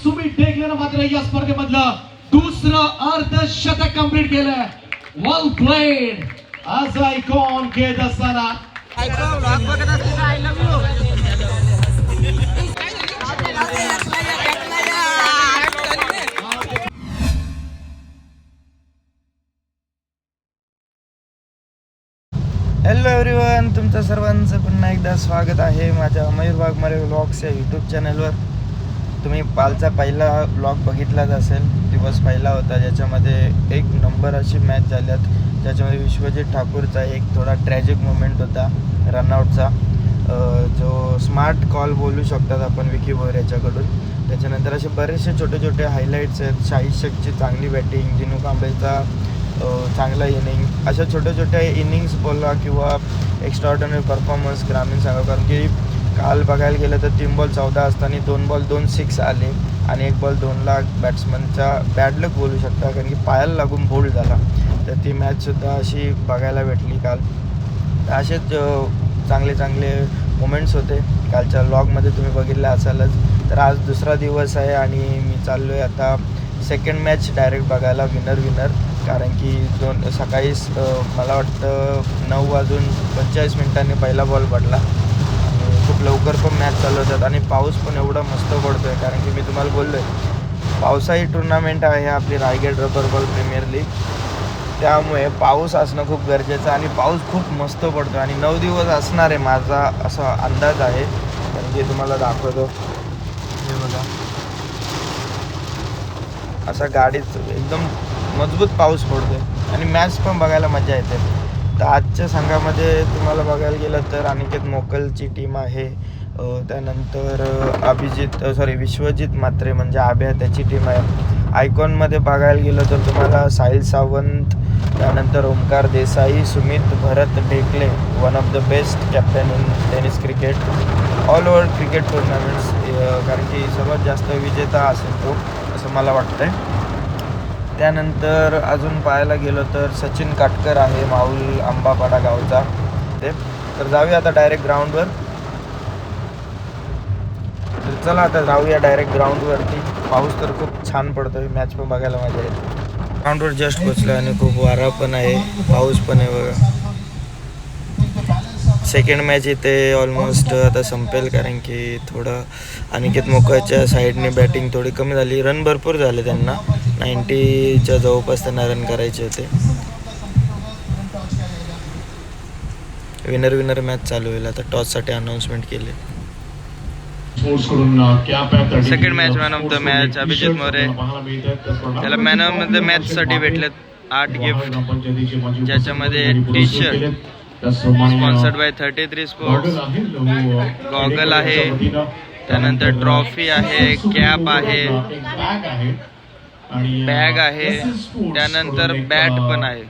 सुमित टेकलेनं मात्र या स्पर्धेमधलं दुसरं अर्धशतक कंप्लीट केलंय. वेल प्लेड आज आयकॉन खेळत असताना हॅलो एव्हरीवन, तुमचं सर्वांचं पुन्हा एकदा स्वागत आहे माझ्या मयूर वाघमारे व्लॉग्स या यूट्यूब चॅनलवर. तुम्ही कालचा पहिला व्लॉग बघितलाच असेल. दिवस पहिला होता ज्याच्यामध्ये एक नंबर अशी मॅच झाल्यात, ज्याच्यामध्ये विश्वजित ठाकूरचा एक थोडा ट्रॅजिक मोमेंट होता रनआउटचा, जो स्मार्ट कॉल बोलू शकतात आपण विकी भोर याच्याकडून. त्याच्यानंतर असे बरेचसे छोटे छोटे हायलाईट्स आहेत. शाहीद शेखची चांगली बॅटिंग, दिनू कांबळेचा चांगला इनिंग, अशा छोट्या छोट्या इनिंग्स बोला किंवा एक्स्ट्राऑर्डिनरी परफॉर्मन्स ग्रामीण सांगा. कारण की काल बघायला गेलं तर 3 बॉल 14 असताना 2 बॉल 2 6 आले आणि 1 बॉल 2 ला बॅट्समनचा बॅड लक बोलू शकता, कारण की पायाला लागून बोल्ड झाला. तर ती मॅचसुद्धा अशी बघायला भेटली काल. असेच चांगले चांगले मोमेंट्स होते कालच्या व्लॉगमध्ये, तुम्ही बघितलं असालच. तर आज दुसरा दिवस आहे आणि मी चाललो आहे आता सेकंड मॅच डायरेक्ट बघायला, विनर. कारण की सकाळी मला वाटतं 9:45 पहिला बॉल पडला आणि खूप लवकर पण मॅच चालू होतात आणि पाऊस पण एवढा मस्त पडतो आहे. कारण की मी तुम्हाला बोललो आहे पावसाळी टुर्नामेंट आहे आपली Raigad rubber ball premier league, त्यामुळे पाऊस असणं खूप गरजेचं आणि पाऊस खूप मस्त पडतो आणि 9 दिवस असणार आहे माझा असा अंदाज आहे. कारण की तुम्हाला दाखवतो, हे बघा असा गाडीत एकदम मजबूत पाऊस पडतोय आणि मॅच पण बघायला मजा येते. तर आजच्या संघामध्ये तुम्हाला बघायला गेलं तर अनिकेत मोकलची टीम आहे, त्यानंतर विश्वजित म्हात्रे म्हणजे आभ्या त्याची टीम आहे. आयकॉनमध्ये बघायला गेलं तर तुम्हाला साहिल सावंत, त्यानंतर Omkar Desai, Sumit Bharat Dhekle, one of the best captain in tennis cricket all over cricket tournaments, कारण की सर्वात जास्त विजेता असेल तो असं मला वाटतंय. त्यानंतर अजून पाहायला गेलो तर सचिन काटकर आहे, माऊल आंबापाडा गावचा ते. तर जाऊया आता डायरेक्ट ग्राउंडवर. तर चला आता जाऊया डायरेक्ट ग्राउंडवरती. पाऊस तर खूप छान पडतोय, मॅच पण बघायला मजा येते. ग्राउंडवर जस्ट पोचलो आणि खूप वारा पण आहे, पाऊस पण आहे बघा. सेकंड मॅच इथे ऑलमोस्ट आता संपेल, कारण की थोडं अनिकेत मोकळच्या साईडने बॅटिंग थोडी कमी झाली. रन भरपूर झाले त्यांना, 90च्या जवळपास त्यांना रन करायचे होते. विनर मॅच चालू होईल आता. टॉससाठी अनाऊन्समेंट केले. Second match man of the match Abhijit More, त्याला मॅन ऑफ द मॅच साठी भेटलेत 8 गिफ्ट, ज्याच्यामध्ये T shirt sponsored by 33 sports, goggle आहे, त्यानंतर ट्रॉफी आहे, कॅप आहे, बॅग आहे, त्यानंतर बॅट पण आहे.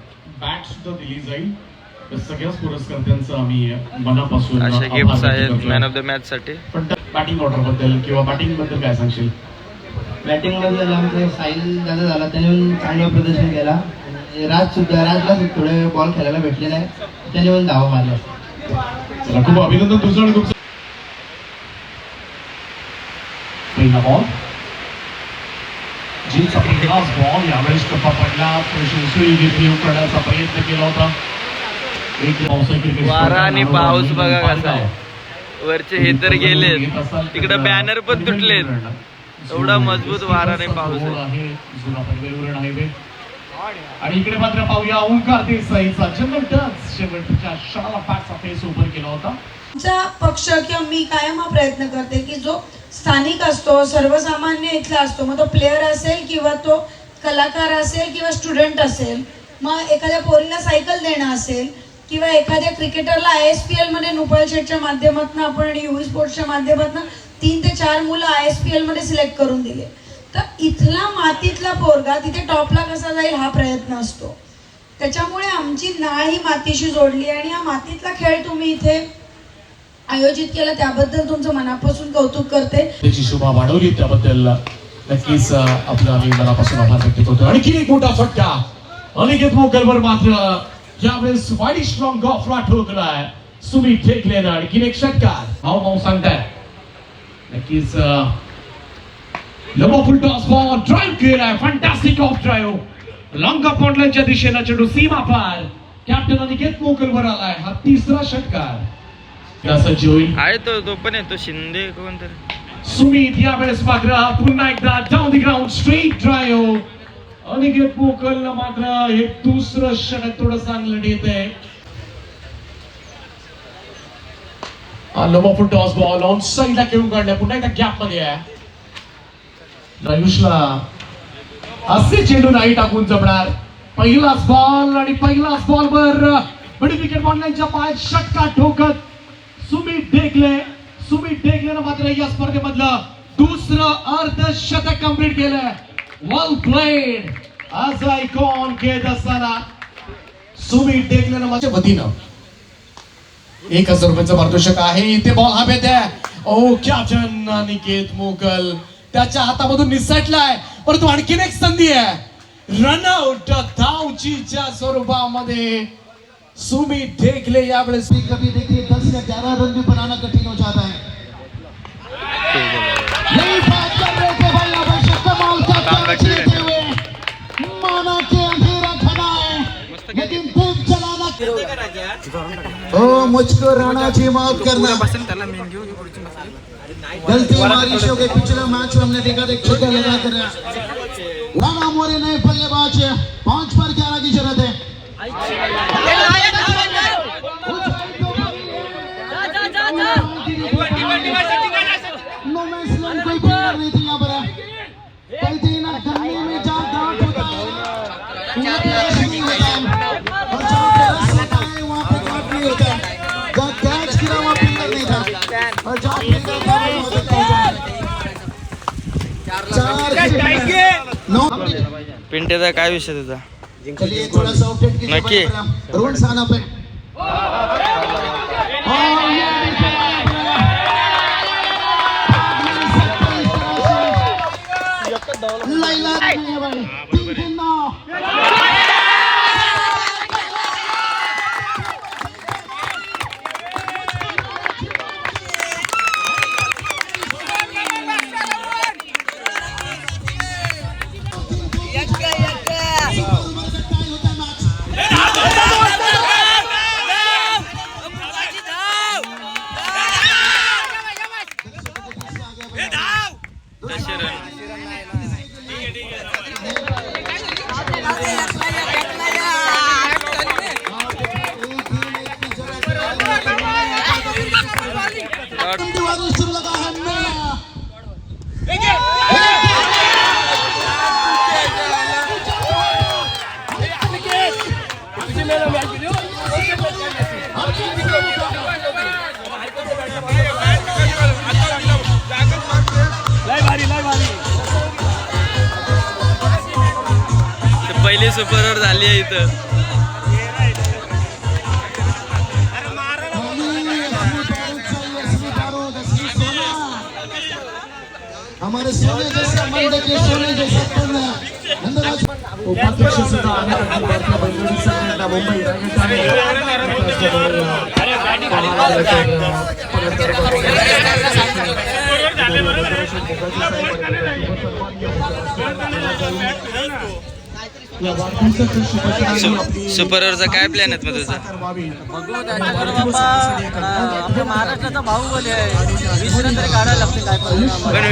सगळ्याच पुरस्कर्त्यांचं आम्ही मनापासून असे गिफ्ट्स आहेत मॅन ऑफ द मॅच साठी. बॅटिंग ऑर्डर बद्दल किंवा बॅटिंग बद्दल काय सांगशील? बॅटिंग बद्दल आमचा साहिल दादा झाला, त्याने चांगलं प्रदर्शन केला. राजला थोडे बॉल खेळायला भेटले नाही, त्याने पण धावा मारला. चला, खूप अभिनंदन तुझं आणि तुमचं. पहिला बॉल जीचा पहिलाच बॉल यावेळेस टप्पा पडला, सुई घेतली करण्याचा प्रयत्न केला होता. वारा आणि पाऊस बघा कसा आहे. वरचे हे तर गेले, तिकडे बॅनर पण तुटलेत. एवढा मजबूत वारा आणि पाऊस आहे. आणि इकडे मात्र पाहूया ओंकार देसाईचा जन्म टच शेवटच्या क्षणाला बॅटचा फेस ओव्हर केला होता. आमचा पक्ष किंवा मी कायम हा प्रयत्न करते की जो स्थानिक असतो, सर्वसामान्य इथला असतो, मग तो प्लेअर असेल किंवा तो कलाकार असेल किंवा स्टुडंट असेल, मग एखाद्या पोरीला सायकल देणं असेल किंवा एखाद्या क्रिकेटरला ISPL मध्ये नुपळ शेटच्या माध्यमातून आपण आणि UV स्पोर्ट्सच्या माध्यमातून 3 ते 4 मुलं ISPL मध्ये सिलेक्ट करून दिले. तर इथला मातीतला पोरगा तिथे टॉपला कसा जाईल हा प्रयत्न असतो. त्याच्यामुळे आमची नाळ ही मातीशी जोडली आणि हा मातीतला खेळ तुम्ही इथे आयोजित केला त्याबद्दल तुमचं मनापासून कौतुक करते. त्याची शोभा वाढवली त्याबद्दल नक्कीच आपलं आम्ही मनापासून आभार व्यक्त करतो. आणखी एक मोठा फटका अनिकेत मोकलवर मात्र यावेळेस वाईट स्ट्रॉंग गॉफला ठोकलाय सुमित टेकलेनं. आणखी एक षटकार भाऊ सांगताय. नक्कीच लंबा फुल टॉस बॉल ड्राईव्ह केलाय, fantastic of drive long point लाईनच्या दिशेला चेंडू सीमा पार. कॅप्टन अनिकेत मोकलवर आलाय, हा तिसरा षटकार सज्ज होईल. आहे तो पण आहे तो शिंदे कोणतरी. सुमित यावेळेस मात्र पुन्हा एकदा down the ground straight drive. Aniket मोकल मात्र हे दुसरं षटक थोडं चांगलं देत आहे. लंबा फुल टॉस बॉल ऑन साईडला खेळून काढल्या, पुन्हा एकदा गॅप मध्ये आहे. आयुषला असे चेंडू नाही टाकून जमणार. पहिलाच बॉल आणि पहिलाच बॉल वर बडी विकेट बॉलच्या पायात षटका ठोकत सुमित ढेकलेनं मात्र या स्पर्धेमधलं दुसरं अर्धशतक कंप्लीट केलंय. वेल प्लेड आज आयकॉन घेत असताना सुमित ढेकलेनं माझ्या वतीनं 1000 रुपयाचं पारितोषिक आहे. इथे बॉल हवेत आहे. ओ कॅप्टन अनिकेत मोकल त्याच्या हातामधून निसटलाय, परंतु आणखीन एक संधी आहे रनआउट धावचीच्या स्वरूपामध्ये. सुमित ढेकले यावेळेस कभी देखिए 10 या 11 रन भी बनाना कठिन हो जाता है. यही बात कर रहे थे भाई, अभिषेक कमाल का कैच लेते हुए माना के अंधेरा घना है लेकिन खूब चलाना. ओ मुझको राणा जी माफ करना, गलती हमारी शो के पिछले मैच में हमने देखा था छक्का लगा कर राणा मोरे नए बल्लेबाज 5 पर 11 की जरूरत है. कोई प्लेयर नहीं थी यहाँ पर, कहते ना गन्ने में जहाँ गांठ होता है वहाँ पे रस नहीं होता है, और जहाँ पे रस होता है वहाँ पे गांठ नहीं होता है. जहाँ कैच गिरा वहाँ प्लेयर नहीं था, और जहाँ प्लेयर था वहाँ मदद पहुंचा. 9 पिंटेचा काय विषय तुझा. चलिए थोड़ा सा अपडेट कीजिए नक्की. रोहन साना पे. लैला भाई 3-9. पहिली सुपरवर झाली आहे इथं. हमारे सोने जैसे मंडे के सोने जैसा करना उपाध्यक्ष सुद्धा आहेत बैलगाडी संघटना मुंबई सुपरवरचा काय प्लॅन आहेत मग तुझा. आपल्या महाराष्ट्राचा बाहुबली आहे. 20 रन तरी काढायला लागते काय पण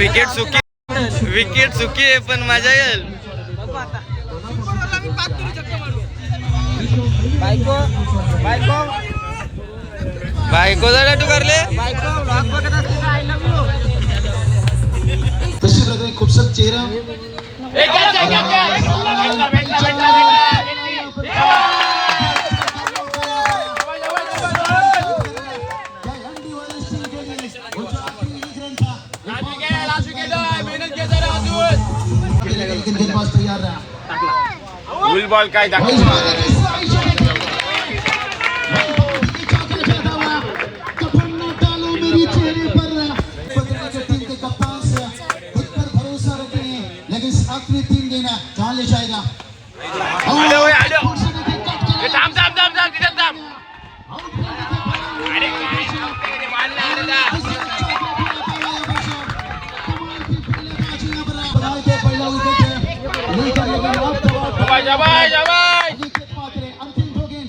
विकेट चुकी आहे, पण मजा येईल. बायकोचा डाटू करले. कशी प्रकारे खूपसत चेहरा लेकिन गेंदबाज तैयार रहा. फुल बॉल काय डालो मेरी चेहरे पर टीम के कप्तान से खुद पर भरोसा रखें, लेकिन आखिरी 3 गेंद कहाँ ले जाएगा. पहिला विकेट आहे लेकर लेकिन अब दबाव अनिकेत म्हात्रे अंतिम ठोक इन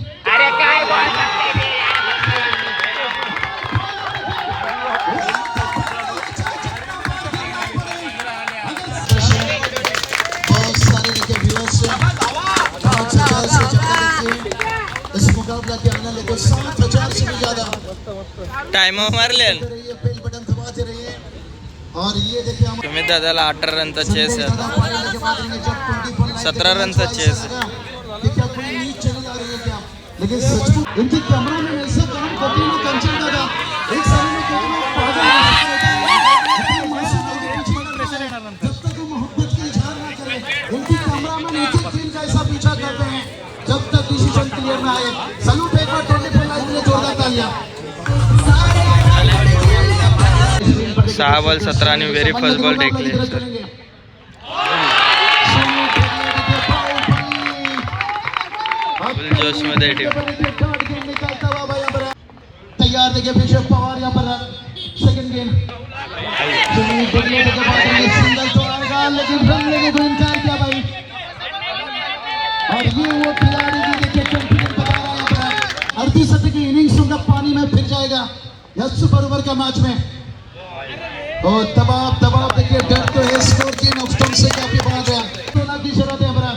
बहुत सारे देखिए व्यूअर्स इस मुकाबला के आने लेकर 7,000 से भी ज्यादा टाइम मारले रहिए बेल बटन दबाते रहिए और ये देखिए हम तुम्ही दादाला 18 रनचा चेस आहे दादा पाने के बाद में जब 24 17 रनचा चेस कि क्या कोई नीच चली जा रही है क्या लेकिन सचमुच इनके कैमरा में ऐसा काम करते हैं ना कंचन दादा एक साल में कितना पागल अपने मासूम लोगों के पीछे लग रहा है जब तक वो मोहब्बत का इजहार ना करे इनकी कैमरा में नीचे तीन का ऐसा पीछा करते हैं जब तक डिसीजन क्लियर ना आए सलूट एक बार 24 लाइन के लिए जोरदार तालियां 6 बॉल 17 आणि व्हेरी फर्स्ट बॉल टेकले फुल जोश मध्ये टीम तैयार देखिए पीछे पवार यहाँ पर सेकंड गेम सिंगल तो आएगा लेकिन रन लेने को इनकार किया भाई और ये वो खिलाड़ी भी देखिए चैंपियन बता रहा है यहाँ पर 38 सदी की इनिंग्स उनका पानी में फिर जाएगा या सुपर ओवर का मैच में और दबाव देखिए डर तो है स्कोर की नॉकडाउन से काफी बढ़ा गया टोला की जरूरत है हमारा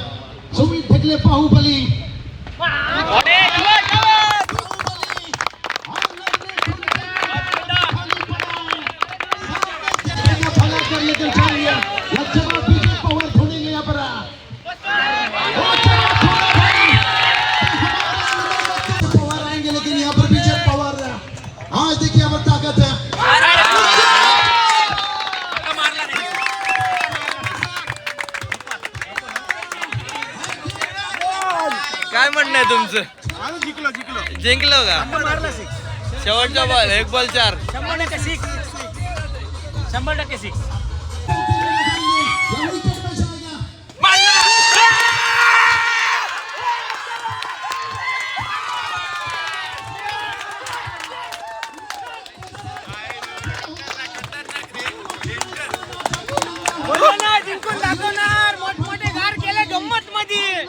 सुमित ढेकले बाहुबली फला कर लेकर जा लिया लज्जमा पीछे पावर छोड़ेंगे यहाँ पर पावर आएंगे लेकिन यहाँ पर पीछे पावर आज देखिए यहाँ पर ताकत है काय म्हणणं आहे तुमचं जिंकलो का शेवटचा बॉल 1 बॉल 4 100% 6 जिंकून दाखवणार मोठमोठे घार केले गंमत मध्ये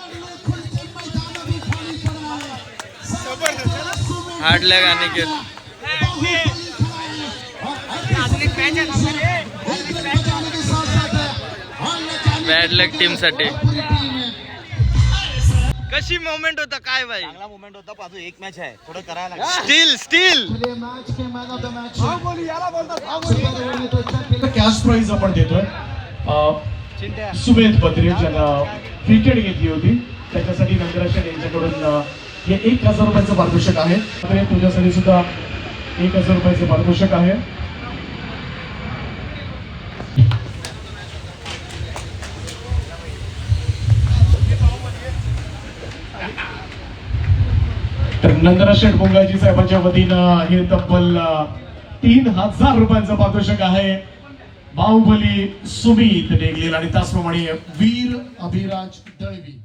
हार्ड लॅग अनिकेत बॅड लक टीम साठी कशी मोमेंट होता काय भाई चांगला मोमेंट होता पाहतो एक मॅच आहे थोडं करायला लागेल स्टील मैच के man of the match cash prize आपण देतोय सुमेध बद्रे ज्याला क्रिकेट घेतली होती त्याच्यासाठी नंदराशन यांच्याकडून हे 1,000 रुपयाचं पारितोषिक आहे तुझ्यासाठी सुद्धा 1,000 रुपयाचं पारितोषिक आहे तर नंदराशन बोंगाजी साहेबांच्या वतीनं हे तब्बल 3,000 रुपयांचं पारितोषिक आहे बाहुबली सुमित ढेगलेल आणि त्याचप्रमाणे वीर अभिराज दळवी